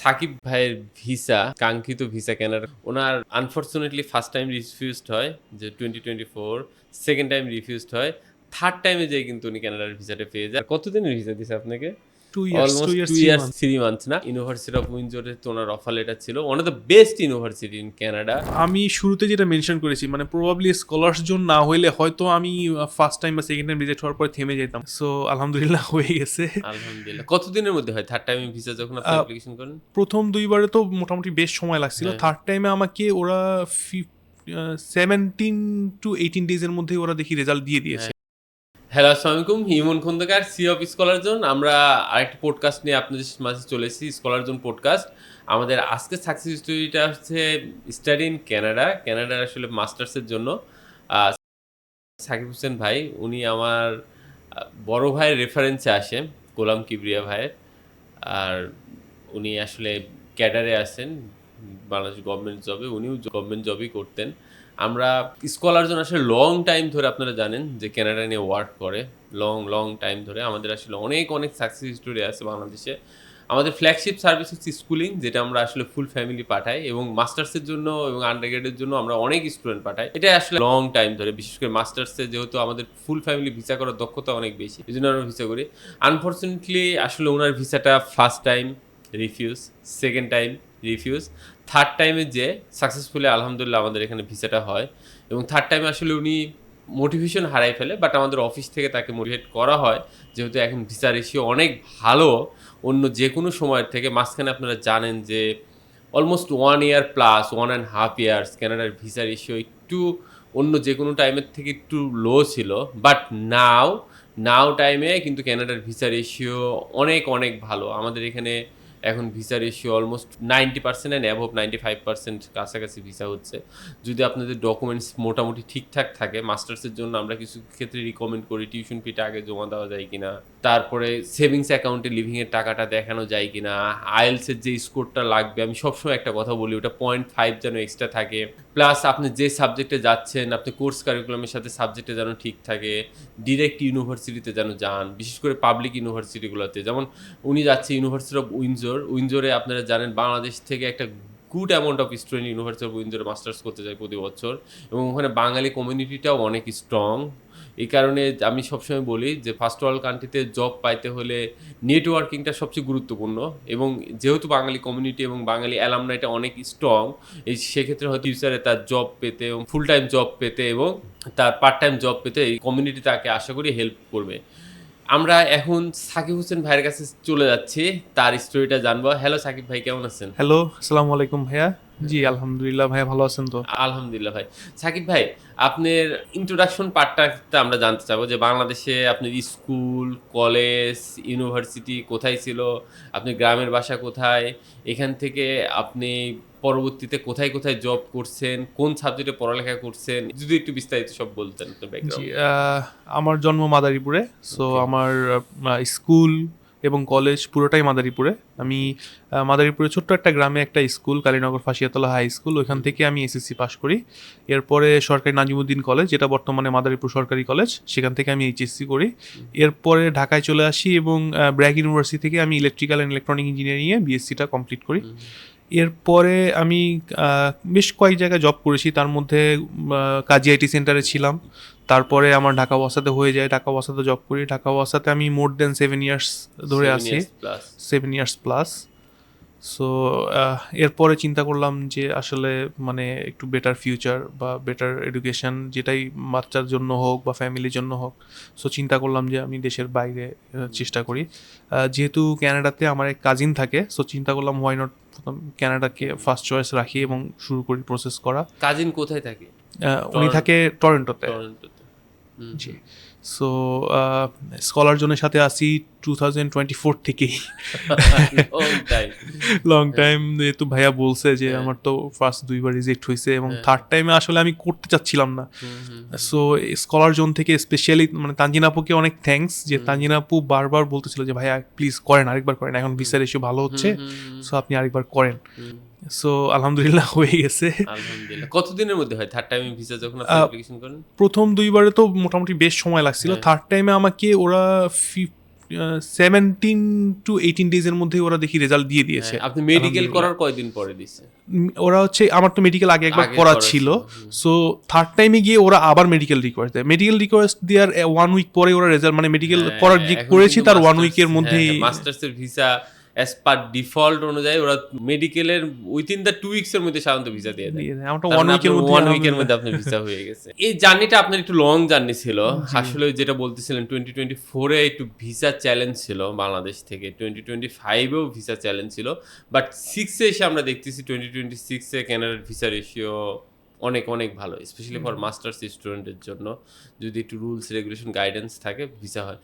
সাকিব ভাইয়ের ভিসা, কাঙ্ক্ষিত ভিসা কেনার উনার আনফরচুনেটলি ফার্স্ট টাইম রিফিউজড হয় যে 2024, সেকেন্ড টাইম রিফিউজড হয়। থার্ড টাইমে যেয়ে কিন্তু উনি কানাডার ভিসাটা পেয়ে যায়। কতদিনের ভিসা দিছে আপনাকে? 2 years, 2 almost years, 2 3 years months. 3 months না? ইউনিভার্সিটি অফ উইন্ডসরে তো উনার অফার লেটার ছিল। One of the best university in Canada. আমি শুরুতে যেটা মেনশন করেছি মানে প্রবাবলি স্কলার্স জোন না হইলে হয়তো আমি ফার্স্ট টাইম বা সেকেন্ড টাইম রিজেক্ট হওয়ার পরে থেমে যেতাম। সো আলহামদুলিল্লাহ হয়ে গেছে। আলহামদুলিল্লাহ। কতদিনের মধ্যে হয় থার্ড টাইমে ভিসা যখন আপনি আহ, অ্যাপ্লিকেশন করেন? প্রথম দুইবারে তো মোটামুটি বেশ সময় লাগছিল। হ্যাঁ। থার্ড টাইমে আমাকে ওরা 17 to 18 ডেজের মধ্যে ওরা দেখি রেজাল্ট দিয়ে দিয়েছে। হ্যালো, আসসালামু আলাইকুম। Emon Khandakar, CEO of Scholar Zone. আমরা আরেকটি পডকাস্ট নিয়ে আপনাদের মাঝে চলে এসেছি, স্কলার জোন পডকাস্ট। আমাদের আজকের সাকসেস স্টোরিটা হচ্ছে স্টাডি ইন কানাডা। কানাডার আসলে মাস্টার্সের জন্য সাকিব হোসেন ভাই, উনি আমার বড় ভাইয়ের রেফারেন্সে আসে, গোলাম কিবরিয়া ভাইয়ের। আর উনি আসলে ক্যাডারে আছেন বাংলাদেশ গভর্নমেন্ট জবে, উনিও গভর্নমেন্ট জবই করতেন। আমরা স্কলার জন্য আসলে লং টাইম ধরে আপনারা জানেন যে কানাডা নিয়ে ওয়ার্ক করে, লং টাইম ধরে। আমাদের আসলে অনেক সাকসেস স্টোরি আছে বাংলাদেশে। আমাদের ফ্ল্যাগশিপ সার্ভিস হচ্ছে স্কুলিং, যেটা আমরা আসলে ফুল ফ্যামিলি পাঠাই, এবং মাস্টার্সের জন্য এবং আন্ডারগ্রেডের জন্য আমরা অনেক স্টুডেন্ট পাঠাই। এটা আসলে লং টাইম ধরে, বিশেষ করে মাস্টার্সে যেহেতু আমাদের ফুল ফ্যামিলি ভিসা করার দক্ষতা অনেক বেশি, এই জন্য আমরা ভিসা করি। আনফর্চুনেটলি আসলে ওনার ভিসাটা first time refuse, second time refuse, third টাইমে যে সাকসেসফুলি আলহামদুলিল্লাহ আমাদের এখানে ভিসাটা হয়। এবং থার্ড টাইমে আসলে উনি মোটিভেশন হারাই ফেলে, বাট আমাদের অফিস থেকে তাকে মোটিভেট করা হয়, যেহেতু এখন ভিসা রেশিও অনেক ভালো অন্য যে কোনো সময়ের থেকে। মাঝখানে আপনারা জানেন যে অলমোস্ট 1 ইয়ার প্লাস 1.5 ইয়ার্স কানাডার ভিসা রেশিও একটু অন্য যে কোনো টাইমের থেকে একটু লো ছিল, বাট নাও টাইমে কিন্তু কানাডার ভিসা রেশিও অনেক ভালো। আমাদের এখানে এখন visa ratio almost 90% and above 95% কাছাকাছি ভিসা হচ্ছে, যদি আপনাদের ডকুমেন্টস মোটামুটি ঠিকঠাক থাকে। মাস্টার্সের জন্য আমরা কিছু ক্ষেত্রে রিকমেন্ড করি টিউশন ফিটা আগে জমা দেওয়া যায় কিনা, তারপরে সেভিংস অ্যাকাউন্টে লিভিংয়ের টাকাটা দেখানো যায় কিনা, আইএলসের যে স্কোরটা লাগবে, আমি সবসময় একটা কথা বলি, ওটা 0.5 যেন এক্সট্রা থাকে, প্লাস আপনি যে সাবজেক্টে যাচ্ছেন আপনি কোর্স কারিকুলামের সাথে সাবজেক্টে যেন ঠিক থাকে, ডিরেক্ট ইউনিভার্সিটিতে যেন যান, বিশেষ করে পাবলিক ইউনিভার্সিটিগুলোতে। যেমন উনি যাচ্ছে ইউনিভার্সিটি অফ উইন্ডসরে আপনারা জানেন বাংলাদেশ থেকে একটা good amount of student university of উইন্ডসরে মাস্টার্স করতে যায় প্রতি বছর, এবং ওখানে বাঙালি কমিউনিটিটাও অনেক স্ট্রং। এই কারণে আমি সবসময় বলি যে ফার্স্ট ওয়ার্ল্ড কান্ট্রিতে জব পাইতে হলে নেটওয়ার্কিংটা সবচেয়ে গুরুত্বপূর্ণ, এবং যেহেতু বাঙালি কমিউনিটি এবং বাঙালি অ্যালামনাইটা অনেক স্ট্রং, এই সেক্ষেত্রে হয়তো ফিউচারে তার জব পেতে এবং ফুল টাইম জব পেতে এবং তার পার্ট টাইম জব পেতে এই কমিউনিটি তাকে আশা করি হেল্প করবে। আমরা এখন সাকিব হোসেন ভাইয়ের কাছে চলে যাচ্ছি, তার স্টোরিটা জানবো। হ্যালো সাকিব ভাই, কেমন আছেন? হ্যালো, আসসালামু আলাইকুম ভাইয়া। জি আলহামদুলিল্লাহ ভাইয়া, ভালো আছেন তো? আলহামদুলিল্লাহ ভাই। সাকিব ভাই, আপনার ইন্ট্রোডাকশন পার্টটা আমরা জানতে চাবো যে বাংলাদেশে আপনার স্কুল, কলেজ, ইউনিভার্সিটি কোথায় ছিল, আপনি গ্রামের বাসা কোথায়, এখান থেকে আপনি পরবর্তীতে কোথায় জব করছেন, কোন সাবজেক্টে পড়ালেখা করছেন, যদি একটু বিস্তারিত সব বলতেন আপনার জি ব্যাকগ্রাউন্ড। আমার জন্ম মাদারীপুরে। So okay. আমার স্কুল এবং কলেজ পুরোটাই মাদারীপুরে। আমি মাদারীপুরে ছোট্ট একটা গ্রামে একটা স্কুল, কালীনগর ফাঁসিয়াতলা হাই স্কুল, ওইখান থেকে আমি এসএসসি পাস করি। এরপরে সরকারি নাজিমুদ্দিন কলেজ, যেটা বর্তমানে মাদারীপুর সরকারি কলেজ, সেখান থেকে আমি এইচএসসি করি। এরপরে ঢাকায় চলে আসি এবং ব্র্যাক ইউনিভার্সিটি থেকে আমি ইলেকট্রিক্যাল অ্যান্ড ইলেকট্রনিক ইঞ্জিনিয়ারিংয়ে বিএসসিটা কমপ্লিট করি। এরপরে আমি বেশ কয়েক জায়গায় জব করেছি, তার মধ্যে কাজী আইটি সেন্টারে ছিলাম। তারপরে আমার ঢাকা ওয়াসাতে হয়ে যায়, ঢাকা ওয়াসাতে জব করি। ঢাকা ওয়াসাতে আমি মোর দেন 7 ইয়ার্স ধরে 7 আছি, years plus. 7 years plus. So এরপরে চিন্তা করলাম যে আসলে মানে একটু বেটার ফিউচার বা বেটার এডুকেশন, যেটাই বাচ্চার জন্য হোক বা ফ্যামিলির জন্য হোক, সো চিন্তা করলাম যে আমি দেশের বাইরে চেষ্টা করি। যেহেতু ক্যানাডাতে আমার এক কাজিন থাকে, সো চিন্তা করলাম হোয়াই নট ক্যানাডাকে ফার্স্ট চয়েস রাখি এবং শুরু করি প্রসেস করা। কাজিন কোথায় থাকে? উনি থাকে টরন্টোতে। টরন্টোতে। জি। সো স্কলার জোনের সাথে আসি 2024 থেকেই। Long time. লং টাইম, যেহেতু ভাইয়া বলছে যে হ্যাঁ। আমার তো ফার্স্ট দুইবার রিজেক্ট হয়েছে এবং হ্যাঁ। থার্ড টাইমে আসলে আমি করতে চাচ্ছিলাম না। সো স্কলার জোন থেকে স্পেশালি মানে তানজিন আপুকে অনেক থ্যাঙ্কস, যে তানজিন আপু বারবার বলতেছিল যে ভাইয়া প্লিজ করেন, আরেকবার করেন, এখন ভিসা রেশিও ভালো হচ্ছে, সো আপনি আরেকবার করেন। সো আলহামদুলিল্লাহ হয়ে গেছে। আলহামদুলিল্লাহ। কতদিনের মধ্যে হয় থার্ড টাইম ভিসা যখন আপনি অ্যাপ্লিকেশন করেন? প্রথম দুইবারে তো মোটামুটি বেশ সময় লাগছিল। হ্যাঁ। থার্ড টাইমে আমাকে ওরা 17 to 18 ডেজের মধ্যে ওরা দেখি রেজাল্ট দিয়ে দিয়েছে। আপনি মেডিকেল করার কয়দিন পরে দিছে? ওরা হচ্ছে, আমার তো মেডিকেল আগে একবার করা ছিল, সো থার্ড টাইমে গিয়ে ওরা আবার মেডিকেল রিকোয়েস্ট দেয়। মেডিকেল রিকোয়েস্ট দেওয়ার 1 উইক পরে ওরা রেজাল্ট, মানে মেডিকেল করার যে করেছি তার 1 উইকের মধ্যেই মাস্টার্সের ভিসা অ্যাজ পার ডিফল্ট অনুযায়ী ওরা মেডিকেলের উইথিন দ্য 2 উইকস এর মধ্যে সাধারণত ভিসা দিয়ে দেয়। আমরা 1 উইকের মধ্যে আপনার ভিসা হয়ে গেছে। এই জার্নিটা আপনার একটু লং জার্নি ছিল আসলে, যেটা বলতেছিলেন 2024 এ একটু ভিসা চ্যালেঞ্জ ছিল বাংলাদেশ থেকে, 2025 এও ভিসা চ্যালেঞ্জ ছিল, বাট 6 এ এসে আমরা দেখতেছি 2026 এ কানাডার ভিসা রেশিও অনেক অনেক ভালো, স্পেশালি ফর মাস্টার্স স্টুডেন্টের জন্য। যদি একটু রুলস রেগুলেশন গাইডেন্স থাকে ভিসা হয়।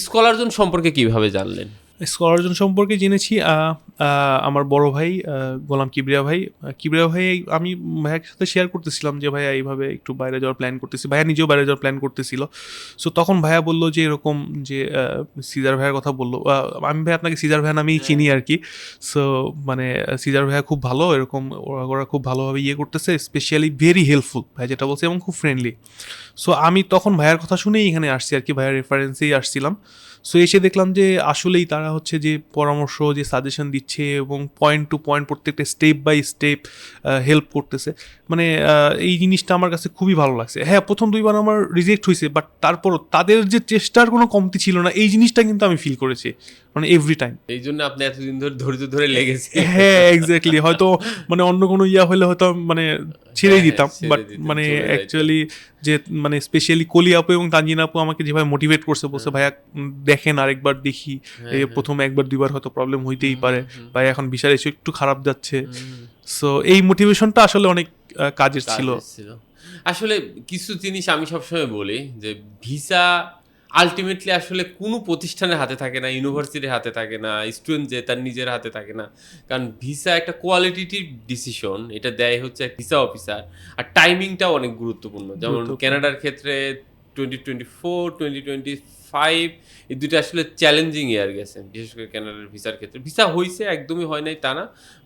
স্কলার জোন সম্পর্কে কিভাবে জানলেন? স্কলারজন সম্পর্কে জেনেছি আমার বড় ভাই গোলাম কিবরিয়া ভাই। আমি ভাইয়ের সাথে শেয়ার করতেছিলাম যে ভাইয়া এইভাবে একটু বাইরে যাওয়ার প্ল্যান করতেছি, ভাইয়া নিজেও বাইরে যাওয়ার প্ল্যান করতেছিল। সো তখন ভাইয়া বললো যে এরকম যে সিজার ভাইয়ের কথা বললো। আমি ভাই আপনাকে সিজার ভাইয়া নামেই চিনি আর কি। সো মানে সিজার ভাইয়া খুব ভালো, এরকম ওরা খুব ভালোভাবে ইয়ে করতেছে, স্পেশালি ভেরি হেল্পফুল ভাই যেটা বলছে, এবং খুব ফ্রেন্ডলি। সো আমি তখন ভাইয়ার কথা শুনেই এখানে আসছি আর কি, ভাইয়ার রেফারেন্সেই আসছিলাম। সো এসে দেখলাম যে আসলেই তারা হচ্ছে যে পরামর্শ, যে সাজেশন দিচ্ছে এবং পয়েন্ট টু পয়েন্ট প্রত্যেকটা স্টেপ বাই স্টেপ হেল্প করতেছে। মানে এই জিনিসটা আমার কাছে খুবই ভালো লাগছে। হ্যাঁ, প্রথম 2 বার আমার রিজেক্ট হয়েছে, বাট তারপরও তাদের যে চেষ্টার কোনো কমতি ছিল না, এই জিনিসটা কিন্তু আমি ফিল করেছি মানে এভরি টাইম। এই জন্য আপনি এতদিন ধরে ধৈর্য ধরে লেগেছে। হ্যাঁ এক্স্যাক্টলি, হয়তো মানে অন্য কোনো ইয়া হলে হয়তো মানে ছেড়েই দিতাম, বাট মানে অ্যাকচুয়ালি যে মানে স্পেশালি কলি আপু এবং তানজিন আপু আমাকে যেভাবে মোটিভেট করছে, বলছে ভাইয়া দেখেন আরেকবার দেখি, প্রথম 1-2 বার হয়তো প্রবলেম হইতেই পারে, ভাই এখন ভিসার এসে একটু খারাপ যাচ্ছে। সো এই মোটিভেশনটা আসলে অনেক কাজের ছিল। আসলে কিছু জিনিস আমি সবসময় বলি যে ভিসা আলটিমেটলি আসলে কোনো প্রতিষ্ঠানের হাতে থাকে না, ইউনিভার্সিটির হাতে থাকে না, স্টুডেন্ট যে তার নিজের হাতে থাকে না। কারণ ভিসা একটা কোয়ালিটিটিভ ডিসিশন, এটা দেয় হচ্ছে ভিসা অফিসার। আর টাইমিংটাও অনেক গুরুত্বপূর্ণ। যেমন কানাডার ক্ষেত্রে 2024, 2025 এই দুটো আসলে চ্যালেঞ্জিং ইয়ার গেছে, বিশেষ করে কানাডার ভিসার ক্ষেত্রে। ভিসা হয়েছে, একদমই হয় নাই তা না,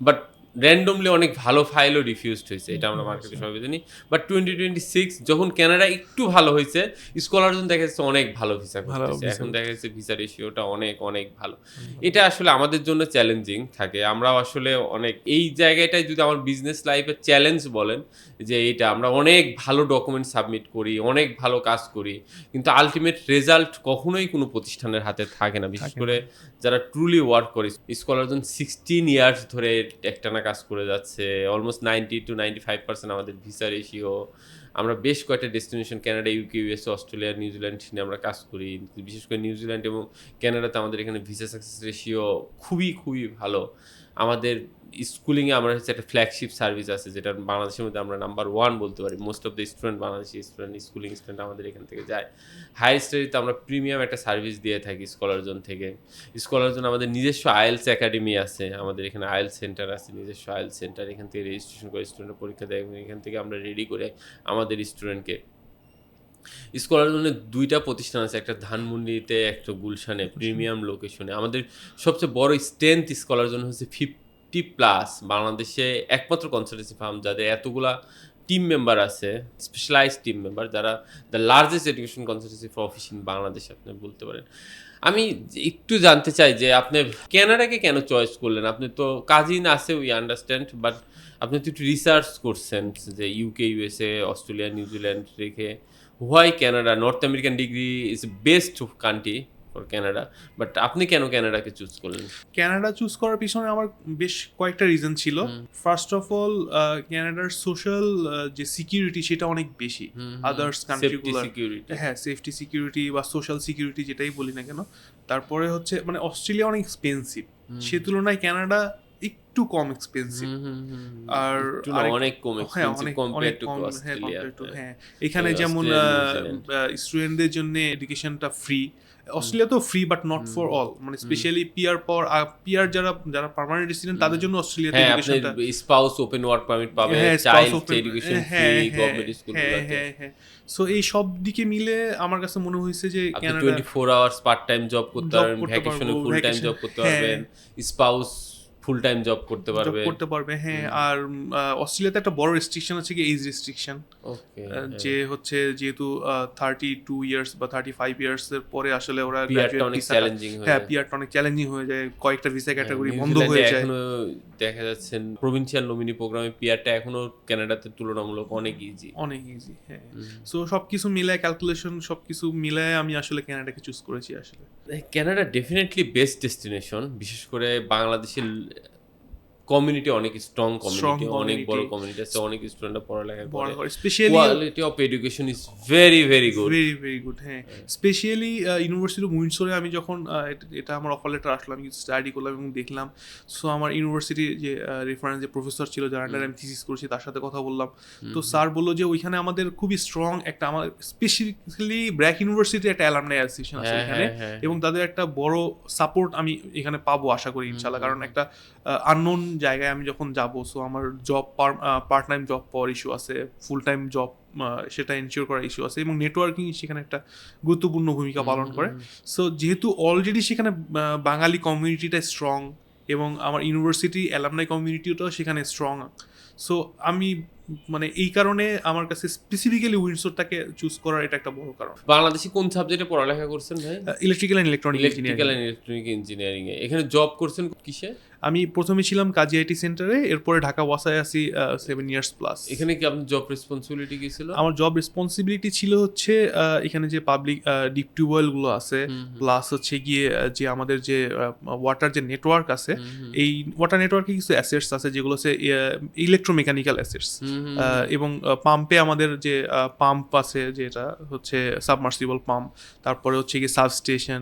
বাট র্যান্ডমলি অনেক ভালো ফাইলও রিফিউজড হয়েছে, এটা আমরা মার্কেটে সবাই জানি। বাট 2026 যখন কানাডা একটু ভালো হয়েছে, স্কলার জন্য দেখা যাচ্ছে অনেক ভালো ভিসা করতেছে। এখন দেখা যাচ্ছে ভিসা রেশিওটা অনেক অনেক ভালো। এটা আসলে আমাদের জন্য চ্যালেঞ্জিং থাকে। আমরাও আসলে অনেক এই জায়গাটায় যদি আমার বিজনেস লাইফের চ্যালেঞ্জ বলেন যে এটা আমরা অনেক ভালো ডকুমেন্ট সাবমিট করি, অনেক ভালো কাজ করি, কিন্তু আলটিমেট রেজাল্ট কখনোই কোনো প্রতিষ্ঠানের হাতে থাকে না। বিশেষ করে যারা ট্রুলি ওয়ার্ক করে, স্কলার জোন 16 ইয়ার্স ধরে একটানা কাজ করে যাচ্ছে, অলমোস্ট 90 to 95% আমাদের ভিসা রেশিও। আমরা বেশ কয়েকটা destination, Canada, UK, USA, Australia, New Zealand নিয়ে আমরা কাজ করি। বিশেষ করে নিউজিল্যান্ড এবং কানাডাতে আমাদের এখানে ভিসা সাকসেস রেশিও খুবই খুবই ভালো। আমাদের স্কুলিংয়ে আমরা হচ্ছে একটা ফ্ল্যাগশিপ সার্ভিস আছে, যেটা বাংলাদেশের মধ্যে আমরা নাম্বার 1 বলতে পারি। Most of the student, Bangladeshi student, schooling student আমাদের এখান থেকে যায়। হায়ার স্টাডিতে আমরা প্রিমিয়াম একটা সার্ভিস দিয়ে থাকি স্কলার জোন থেকে। স্কলার জোন আমাদের নিজস্ব আইএলস একাডেমি আছে, আমাদের এখানে আইএলস সেন্টার আছে, নিজস্ব আইএলস সেন্টার। এখান থেকে রেজিস্ট্রেশন করে স্টুডেন্টের পরীক্ষা দেয় এবং এখান থেকে আমরা রেডি করে আমাদের স্টুডেন্টকে। স্কলার জোনে 2টা প্রতিষ্ঠান আছে, একটা ধানমন্ডিতে, একটা গুলশানে, প্রিমিয়াম লোকেশনে। আমাদের সবচেয়ে বড় স্ট্রেংথ স্কলার জোন হচ্ছে 50+ বাংলাদেশে একমাত্র কনসালটেন্সি ফার্ম যাদের এতগুলা টিম মেম্বার আছে, স্পেশালাইজ টিম মেম্বার, যারা the largest education consultancy for office in বাংলাদেশে আপনি বলতে পারেন। আমি একটু জানতে চাই যে আপনি কানাডাকে কেন চয়েস করলেন? আপনি তো কাজিন আছে, উই আন্ডারস্ট্যান্ড, বাট আপনি তো একটু রিসার্চ করছেন যে ইউকে, ইউএসএ, অস্ট্রেলিয়া, নিউজিল্যান্ড রেখে why Canada? North American degree is best country for Canada, but আপনি কেন কানাডাকে চুজ করলেন? কানাডা চুজ করার পিছনে আমার বেশ কয়েকটা রিজন ছিল। ফার্স্ট অফ অল, কানাডার সোশ্যাল যে সিকিউরিটি সেটা অনেক বেশি আদার্স কান্ট্রিগুলো। হ্যাঁ, সেফটি সিকিউরিটি বা সোশ্যাল সিকিউরিটি যেটাই বলি না কেন। তারপরে হচ্ছে মানে অস্ট্রেলিয়া অনেক এক্সপেন্সিভ, সে তুলনায় কানাডা একটু কম এক্সপেন্সিভ। আর অনেক কম এক্সপেন্সিভ কম্পেয়ার টু অস্ট্রেলিয়া। হ্যাঁ, এখানে যেমন স্টুডেন্টদের জন্য এডুকেশনটা ফ্রি। অস্ট্রেলিয়া তো free, but not for all, মানে স্পেশালি পিআর যারা পার্মানেন্ট রেসিডেন্ট তাদের জন্য অস্ট্রেলিয়াতে এডুকেশনটা, স্পাউস ওপেন ওয়ার্ক পারমিট পাবে, চাইল্ড এডুকেশন ফ্রি, গভর্নমেন্ট স্কুলগুলোতে। সো এই সব দিকে মিলে আমার কাছে মনে হয়েছে যে Canada 24 hours part time job করতে পারবেন, ভ্যাকেশনে ফুল টাইম জব করতে পারবেন, স্পাউস ফুল টাইম জব করতে জব পারবে। করতে পারবে, হ্যাঁ। আর অস্ট্রেলিয়াতে একটা বড় রেস্ট্রিকশন আছে কি এজ রেস্ট্রিকশন, ওকে, যে হচ্ছে যেহেতু 32 ইয়ার্স বা 35 ইয়ার্স এর পরে আসলে ওরা পিয়ারটা গ্র্যাজুয়েট অনেক ভিসা, চ্যালেঞ্জিং হয়ে হ্যাঁ যায়। পিআরটা অনেক চ্যালেঞ্জিং হয়ে যায়, কয়েকটা ভিসা ক্যাটাগরি বন্ধ নিউজিল্যান্ডে হয়ে যায়। এখনো দেখা যাচ্ছে প্রভিন্সিয়াল নমিনি প্রোগ্রামে পিয়ারটা এখনো কানাডাতে তুলনামূলক অনেক ইজি। অনেক ইজি, হ্যাঁ। সো সবকিছু মিলায়, ক্যালকুলেশন সবকিছু মিলায় আমি আসলে কানাডাকে চুজ করেছি আসলে। কানাডা ডেফিনেটলি বেস্ট ডেস্টিনেশন, বিশেষ করে বাংলাদেশের কমিউনিটি অনেক স্ট্রং কমিউনিটি, অনেক বড় কমিউনিটি আছে, অনেক স্টুডেন্টরা পড়ালেখা করে, specially quality of education is very very good, very very good, হ্যাঁ। স্পেশালি ইউনিভার্সিটি অফ উইন্ডসরে আমি যখন এটা আমার অফার লেটার আসলো, আমি স্টাডি করলাম এবং দেখলাম। সো আমার ইউনিভার্সিটির যে রেফারেন্স যে প্রফেসর ছিল, যার আন্ডারে আমি থিসিস করেছি, তার সাথে কথা বললাম। তো স্যার বললো যে ওইখানে আমাদের খুবই স্ট্রং একটা, আমার স্পেশালি ব্র্যাক ইউনিভার্সিটির একটা অ্যালামনাই অ্যাসোসিয়েশন আছে এখানে, এবং তাদের একটা বড় সাপোর্ট আমি এখানে পাবো আশা করি ইনশাল্লাহ। কারণ একটা আননোন জায়গায় আমি যখন যাবো, সো আমার job part time job power issue আছে, ফুল টাইম জব সেটা এনশিওর করার ইস্যু আছে, এবং নেটওয়ার্কিং সেখানে একটা গুরুত্বপূর্ণ ভূমিকা পালন করে। সো যেহেতু অলরেডি সেখানে বাঙালি কমিউনিটিটা স্ট্রং, এবং আমার ইউনিভার্সিটি অ্যালামনাই কমিউনিটিটাও সেখানে স্ট্রং, সো আমি মানে এই কারণে আমার কাছে স্পেসিফিক্যালি উইন্ডসরটাকে চুজ করার এটা একটা বড় কারণ। বাংলাদেশে কোন সাবজেক্টে পড়ালেখা করছেন ভাই? Electrical and electrical and electronic engineering এ। এখানে জব করছেন কিসে? আমি প্রথমে ছিলাম কাজী আইটি সেন্টারে, এরপরে ঢাকা ওয়াসায় আছি 7 ইয়ার্স প্লাস। এখানে কি আপনার জব রেসপন্সিবিলিটি কি ছিল? আমার জব রেসপন্সিবিলিটি ছিল হচ্ছে এখানে যে পাবলিক ডিপ টিউবওয়েলগুলো আছে, প্লাস হচ্ছে গিয়ে যে আমাদের যে ওয়াটার যে নেটওয়ার্ক আছে, এই ওয়াটার নেটওয়ার্কে কিছু অ্যাসেটস আছে যেগুলো হচ্ছে ইলেকট্রোমেকানিক্যাল অ্যাসেটস, এবং পাম্পে আমাদের যে পাম্প আছে যেটা হচ্ছে সাবমার্সিবল পাম্প, তারপরে হচ্ছে গিয়ে সাবস্টেশন।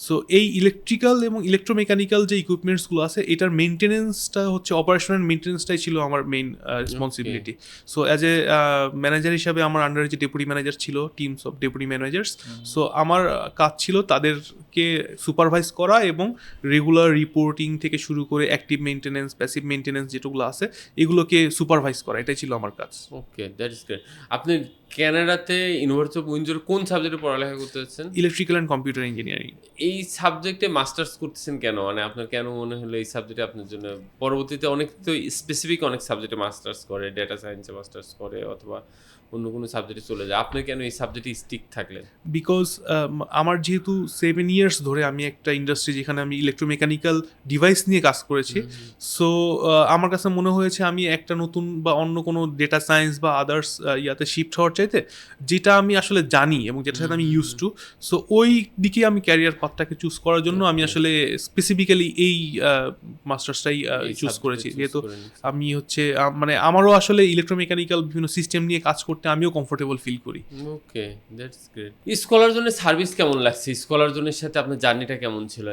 সো এই ইলেকট্রিক্যাল এবং ইলেকট্রোমেকানিক্যাল যে ইকুইপমেন্টসগুলো আছে, এটার মেনটেনেন্সটা হচ্ছে অপারেশনাল মেনটেনেন্সটাই ছিল আমার main responsibility. So as a manager হিসাবে আমার আন্ডারে যে ডেপুটি ম্যানেজার ছিল, teams of deputy managers, so আমার কাজ ছিল তাদেরকে সুপারভাইজ করা এবং রেগুলার রিপোর্টিং থেকে শুরু করে অ্যাক্টিভ মেনটেনেন্স, প্যাসিভ মেনটেনেন্স যেগুলো আছে এগুলোকে সুপারভাইজ করা, এটাই ছিল আমার কাজ। ওকে, দ্যাট ইজ গ্রেট। আপনি কানাডাতে ইউনিভার্সিটি অফ উইন্ডসর কোন সাবজেক্টে পড়ালেখা করতে যাচ্ছেন? Electrical and computer engineering. এই সাবজেক্টে মাস্টার্স করতেছেন কেন? মানে আপনার কেন মনে হলো এই সাবজেক্টে আপনার জন্য? পরবর্তীতে অনেক তো স্পেসিফিক অনেক সাবজেক্টে মাস্টার্স করে, ডেটা সায়েন্সে মাস্টার্স করে, অথবা অন্য কোনো সাবজেক্টে চলে যায়। আপনি কেন এই সাবজেক্টে স্টিক থাকলেন? বিকজ আমার যেহেতু 7 ইয়ার্স ধরে আমি একটা ইন্ডাস্ট্রি যেখানে আমি ইলেকট্রোমেকানিক্যাল ডিভাইস নিয়ে কাজ করেছি, সো আমার কাছে মনে হয়েছে আমি একটা নতুন বা অন্য কোনো ডেটা সায়েন্স বা আদার্স ইয়াতে শিফট হওয়ার চাইতে, যেটা আমি আসলে জানি এবং যেটার সাথে আমি ইউজ টু, সো ওই দিকে আমি ক্যারিয়ার পাথটাকে চুজ করার জন্য আমি আসলে স্পেসিফিক্যালি এই মাস্টার্সটাই চুজ করেছি। যেহেতু আমি হচ্ছে মানে আমারও আসলে ইলেকট্রোমেকানিক্যাল বিভিন্ন সিস্টেম নিয়ে কাজ করতে আমিও কমফোর্টেবল ফিল করি। ওকে, দ্যাটস গ্রেট। স্কলার জোনের সার্ভিস কেমন লাগছে? স্কলার জোনের সাথে আপনার জার্নিটা কেমন ছিল?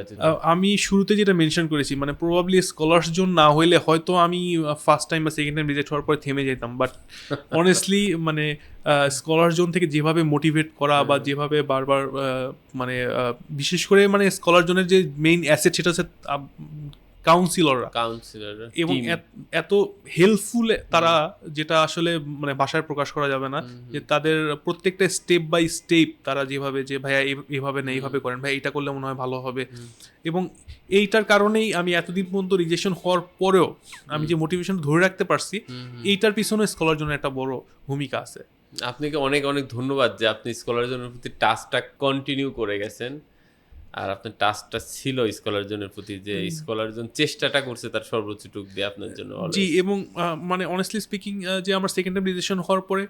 আমি শুরুতে যেটা মেনশন করেছি, মানে প্রবাবলি স্কলার জোন না হইলে হয়তো আমি ফার্স্ট টাইম বা সেকেন্ড টাইম রিজেক্ট হওয়ার পরে থেমে যেতাম, বাট অনেস্টলি মানে স্কলার জোন থেকে যেভাবে মোটিভেট করা বা যেভাবে বারবার মানে বিশেষ করে মানে স্কলার জোনের যে মেইন অ্যাসেট সেটা হচ্ছে কাউন্সিলররা, এবং এত হেল্পফুল তারা, যেটা আসলে মানে ভাষায় প্রকাশ করা যাবে না, যে তাদের প্রত্যেকটা স্টেপ বাই স্টেপ তারা যেভাবে, যে ভাইয়া এইভাবে না এইভাবে করেন, ভাই এটা করলে মনে হয় ভালো হবে, এবং এইটার কারণেই আমি এতদিন পর্যন্ত রিজেকশন হওয়ার পরেও আমি যে মোটিভেশন ধরে রাখতে পারছি, এইটার পিছনে স্কলার জন্য একটা বড় ভূমিকা আছে। আপনাকে অনেক অনেক ধন্যবাদ যে আপনি স্কলার জনের প্রতি টাস্কটা কন্টিনিউ করে গেছেন, আর আপনার টাস্কটা ছিল স্কলার জনের প্রতি, যে স্কলার জন চেষ্টাটা করছে তার সর্বোচ্চটুক দিয়ে আপনার জন্য। জি, এবং মানে অনেস্টলি স্পিকিং, যে আমার সেকেন্ড টাইম রিজেকশন হওয়ার পরে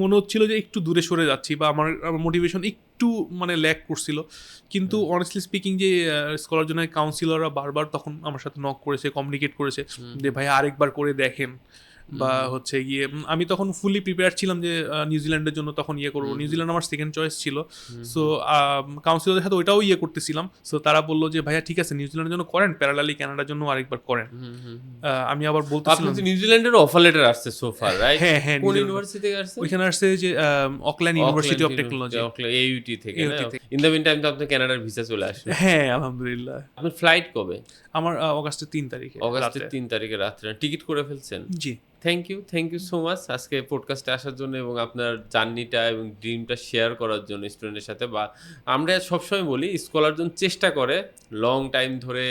মনে হচ্ছিল যে একটু দূরে সরে যাচ্ছি, বা আমার মোটিভেশন একটু মানে ল্যাক করছিল, কিন্তু অনেস্টলি স্পিকিং যে স্কলার জনের কাউন্সিলররা বারবার তখন আমার সাথে নক করেছে, কমিউনিকেট করেছে যে ভাই আরেকবার করে দেখেন, বা হচ্ছে গিয়ে আমি তখন ফুলি প্রিপেয়ার ছিলাম যে নিউজিল্যান্ডের জন্য তখন ইয়ে করবো। নিউজিল্যান্ড আমার সেকেন্ড চয়েস ছিল, সো কাউন্সিলরদের সাথে ওইটাও ইয়ে করতেছিলাম। সো তারা বললো যে ভাইয়া ঠিক আছে নিউজিল্যান্ডের জন্য করেন, প্যারালালি কানাডার জন্য আরেকবার করেন। আমি আবার বলতেছিলাম নিউজিল্যান্ডের অফার লেটার আসছে সোফার, রাইট? হ্যাঁ হ্যাঁ, কোন ইউনিভার্সিটি থেকে আসছে? ওইখানে আসছে যে Auckland university of technology, AUT থেকে। ইন দ্য মিন টাইম তো আপনার কানাডার ভিসা চলে আসবে। হ্যাঁ আলহামদুলিল্লাহ। আপনার ফ্লাইট কবে? আমার অগাস্টের 3 তারিখে। অগাস্টের 3 তারিখে রাত্রে টিকিট করে ফেলছেন? জি। থ্যাংক ইউ সো মাচ আজকে পডকাস্টে আসার জন্য এবং আপনার জার্নিটা এবং ড্রিমটা শেয়ার করার জন্য স্টুডেন্টের সাথে। বা আমরা সবসময় বলি স্কলার জন চেষ্টা করে লং টাইম ধরে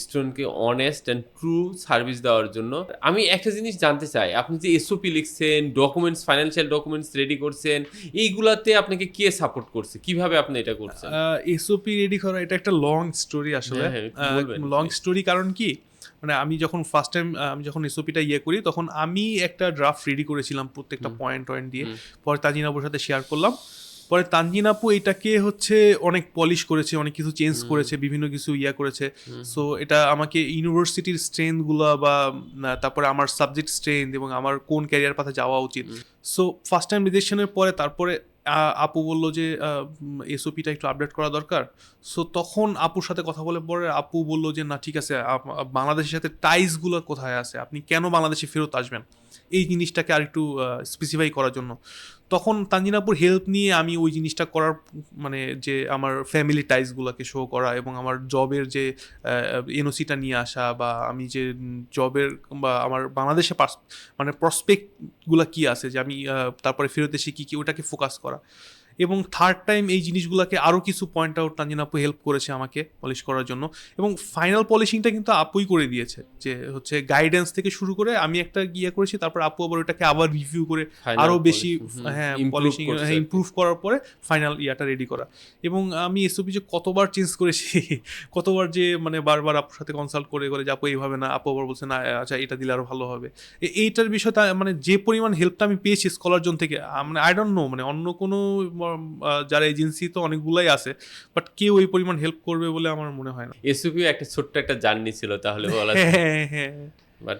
স্টুডেন্টকে অনেস্ট অ্যান্ড ট্রু সার্ভিস দেওয়ার জন্য। আমি একটা জিনিস জানতে চাই, আপনি যে এসওপি লিখছেন, ডকুমেন্টস, ফাইন্যান্সিয়াল ডকুমেন্টস রেডি করছেন, এইগুলাতে আপনাকে কে সাপোর্ট করছে? কিভাবে আপনি এটা করছেন? এসওপি রেডি করা এটা একটা লং স্টোরি আসলে। হ্যাঁ, একটু বলবেন লং please? স্টোরি কারণ কি, মানে আমি যখন ফার্স্ট টাইম আমি যখন এসওপিটা করি তখন আমি একটা ড্রাফট রেডি করেছিলাম প্রত্যেকটা পয়েন্ট দিয়ে। পরে তানজিন আপুর সাথে শেয়ার করলাম। পরে তানজিন আপু এটাকে হচ্ছে অনেক পলিশ করেছে, অনেক কিছু চেঞ্জ করেছে, বিভিন্ন কিছু করেছে। সো এটা আমাকে ইউনিভার্সিটির স্ট্রেংথগুলো বা তারপরে আমার সাবজেক্ট স্ট্রেংথ এবং আমার কোন ক্যারিয়ার পাথে যাওয়া উচিত। সো ফার্স্ট টাইম রিজেকশনের পরে তারপরে আপু বললো যে এসওপিটা একটু আপডেট করা দরকার। সো তখন আপুর সাথে কথা বলে পরে আপু বললো যে না ঠিক আছে, বাংলাদেশের সাথে টাইসগুলো কোথায় আছে, আপনি কেন বাংলাদেশে ফেরত আসবেন, এই জিনিসটাকে আর একটু স্পেসিফাই করার জন্য। তখন তানজিনাপুর হেল্প নিয়ে আমি ওই জিনিসটা করার, মানে যে আমার ফ্যামিলি টাইসগুলোকে শো করা এবং আমার জবের যে এনওসিটা নিয়ে আসা, বা আমি যে জবের বা আমার বাংলাদেশে মানে প্রসপেক্টগুলো কী আছে যে আমি তারপরে ফেরত এসে কী ওটাকে ফোকাস করা। এবং থার্ড টাইম এই জিনিসগুলোকে আরও কিছু পয়েন্ট আউট তানজিন আপু হেল্প করেছে আমাকে পলিশ করার জন্য। এবং ফাইনাল পলিশিংটা কিন্তু আপুই করে দিয়েছে, যে হচ্ছে গাইডেন্স থেকে শুরু করে আমি একটা করেছি, তারপর আপু আবার ওটাকে আবার রিভিউ করে আরও বেশি পলিশিং ইমপ্রুভ করার পরে ফাইনাল রেডি করা। এবং আমি এসওপি যে কতবার চেঞ্জ করেছি, কতবার যে মানে বারবার আপুর সাথে কনসাল্ট করে যে আপু এইভাবে না, আপু আবার বলছে না আচ্ছা এটা দিলে আরও ভালো হবে। এইটার বিষয়টা মানে যে পরিমাণ হেল্পটা আমি পেয়েছি স্কলার জোন থেকে, মানে আই ডোন্ট নো, মানে অন্য কোনো যারা এজেন্সি তো অনেকগুলাই আছে, বাট কেউ এই পরিমাণ হেল্প করবে বলে আমার মনে হয় না। এসওপিও একটা ছোট্ট একটা জার্নি ছিল তাহলে বলা যায়। হ্যাঁ হ্যাঁ। But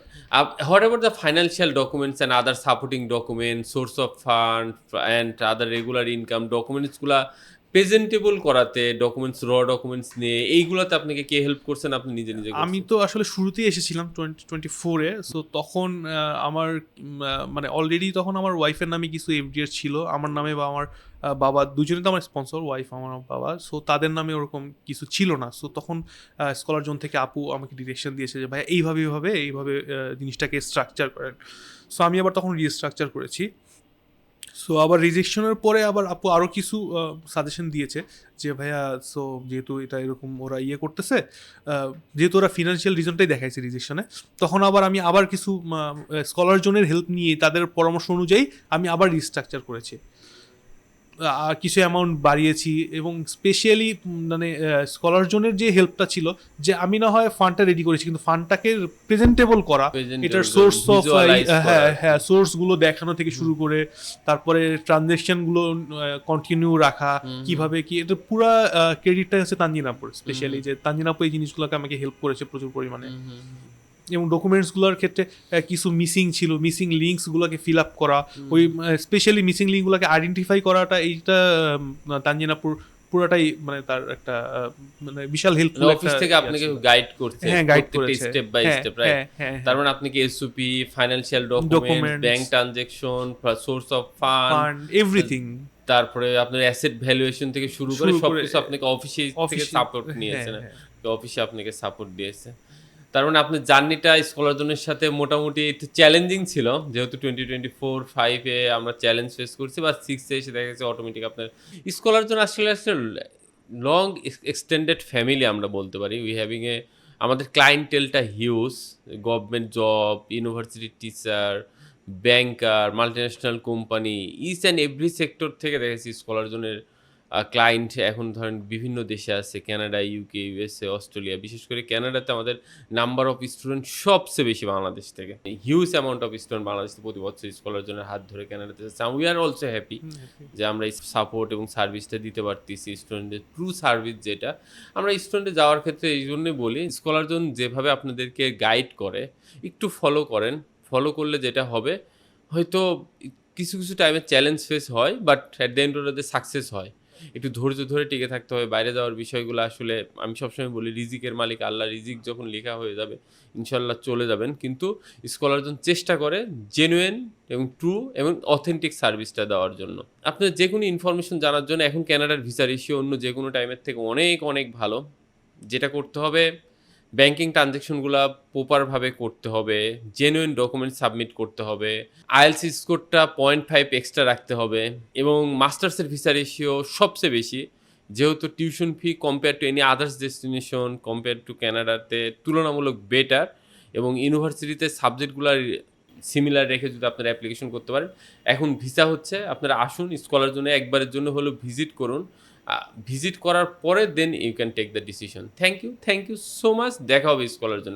what about the financial documents and other supporting documents, source of fund and other regular income documents গুলা প্রেজেন্টেবল করাতে, ডকুমেন্টস, র ডকুমেন্টস নিয়ে এইগুলাতে আপনাকে কে হেল্প করছেন, আপনি নিজে নিজে আমি করছেন? তো আসলে শুরুতেই এসেছিলাম 2024-এ। সো তখন আমার মানে অলরেডি তখন আমার ওয়াইফের নামে কিছু এফডিআর ছিল, আমার নামে বা আমার বাবা, দুজনে তো আমার স্পন্সর, ওয়াইফ আমার বাবা। সো তাদের নামে ওরকম কিছু ছিল না। সো তখন স্কলার জোন থেকে আপু আমাকে ডিরেকশন দিয়েছে যে ভাই এইভাবে জিনিসটাকে স্ট্রাকচার করেন। সো আমি আবার তখন রিস্ট্রাকচার করেছি। সো আবার রিজেকশনের পরে আবার আপু আরও কিছু সাজেশন দিয়েছে যে ভাইয়া, সো যেহেতু এটা এরকম ওরা করতেছে, যেহেতু ওরা ফিনান্সিয়াল রিজনটাই দেখাইছে রিজেকশনে, তখন আবার আমি আবার কিছু স্কলার জোনের হেল্প নিয়ে তাদের পরামর্শ অনুযায়ী আমি আবার রিস্ট্রাকচার করেছি, কিছু অ্যামাউন্ট বাড়িয়েছি। এবং স্পেশালি মানে স্কলার জোনের যে হেল্পটা ছিল, যে আমি না হয় ফান্ডটা রেডি করেছি, কিন্তু ফান্ডটাকে প্রেজেন্টেবল করা, এটার সোর্স অফ হ্যাঁ সোর্সগুলো দেখানো থেকে শুরু করে তারপরে ট্রানজ্যাকশনগুলো কন্টিনিউ রাখা, কিভাবে কি, এটা পুরো ক্রেডিটটা হচ্ছে তানজিনাপুর। স্পেশালি যে তানজিনাপুর এই জিনিসগুলোকে আমাকে হেল্প করেছে প্রচুর পরিমাণে। এবং ডকুমেন্টসগুলোর ক্ষেত্রে কিছু মিসিং ছিল, মিসিং লিঙ্কসগুলোকে ফিল আপ করা, ওই স্পেশালি মিসিং লিঙ্কগুলোকে আইডেন্টিফাই করাটা, এইটা তানজিনাপুর পুরোটাই মানে তার একটা মানে বিশাল হেল্প। অফিস থেকে আপনাকে গাইড করছে, হ্যাঁ গাইড করেছে স্টেপ বাই স্টেপ, রাইট? তার মানে আপনি কি SOP, financial documents, bank transaction, source of fund, everything, তারপরে আপনার অ্যাসেট ভ্যালুয়েশন থেকে শুরু করে সবকিছু আপনাকে অফিসে থেকে সাপোর্ট নিয়েছে, অফিসে আপনাকে সাপোর্ট দিয়েছে। তার মানে আপনার জার্নিটা স্কলার জোনের সাথে মোটামুটি একটু চ্যালেঞ্জিং ছিল, যেহেতু 2024-5-এ আমরা চ্যালেঞ্জ ফেস করছি, বা 6-এ এসে দেখা গেছে অটোমেটিক আপনার স্কলার জোন আসলে লং এক্সটেন্ডেড ফ্যামিলি আমরা বলতে পারি। উই হ্যাভিং আমাদের ক্লায়েন্টেলটা huge, government job, university teacher, banker, multinational company, each and every sector থেকে দেখেছি স্কলার জোনের ক্লায়েন্ট এখন ধরেন বিভিন্ন দেশে আছে, কানাডা, ইউকে, ইউএসএ, অস্ট্রেলিয়া। বিশেষ করে কানাডাতে আমাদের নাম্বার অফ স্টুডেন্ট সবচেয়ে বেশি বাংলাদেশ থেকে, huge amount of student Bangladesh থেকে প্রতি বছর স্কলার জন্য হাত ধরে কানাডাতে যাচ্ছে। উই আর অলসো হ্যাপি যে আমরা এই সাপোর্ট এবং সার্ভিসটা দিতে পারতেছি, স্টুডেন্টদের ট্রু সার্ভিস যেটা আমরা স্টুডেন্টে যাওয়ার ক্ষেত্রে এই জন্যই বলি, স্কলার জোন যেভাবে আপনাদেরকে গাইড করে একটু ফলো করেন। ফলো করলে যেটা হবে, হয়তো কিছু কিছু টাইমে চ্যালেঞ্জ ফেস হয়, but at the end of the day success হয়। একটু ধৈর্য ধরে টিকে থাকতে হবে। বাইরে যাওয়ার বিষয়গুলো আসলে আমি সবসময় বলি, রিজিকের মালিক আল্লাহ, রিজিক যখন লেখা হয়ে যাবে ইনশাল্লাহ চলে যাবেন। কিন্তু স্কলার জন চেষ্টা করে জেনুইন এবং ট্রু এবং অথেন্টিক সার্ভিসটা দেওয়ার জন্য। আপনার যে কোনো ইনফরমেশন জানার জন্য এখন কানাডার ভিসা রেশিও অন্য যে কোনো টাইমের থেকে অনেক অনেক ভালো। যেটা করতে হবে, ব্যাংকিং ট্রানজ্যাকশনগুলো প্রপারভাবে করতে হবে, জেনুইন ডকুমেন্ট সাবমিট করতে হবে, আইএলসি স্কোরটা 0.5 এক্সট্রা রাখতে হবে, এবং মাস্টার্সের ভিসা রেশিও সবচেয়ে বেশি যেহেতু tuition fee compare to any others destination compare to ক্যানাডাতে তুলনামূলক বেটার, এবং ইউনিভার্সিটিতে সাবজেক্টগুলো সিমিলার রেখে যদি আপনারা অ্যাপ্লিকেশন করতে পারেন। এখন ভিসা হচ্ছে, আপনারা আসুন স্কলার জন্য একবারের জন্য হলেও ভিজিট করুন। ভিজিট করার পরে then you can take the decision. Thank you so much. দেখা হবে স্কলার জন্য।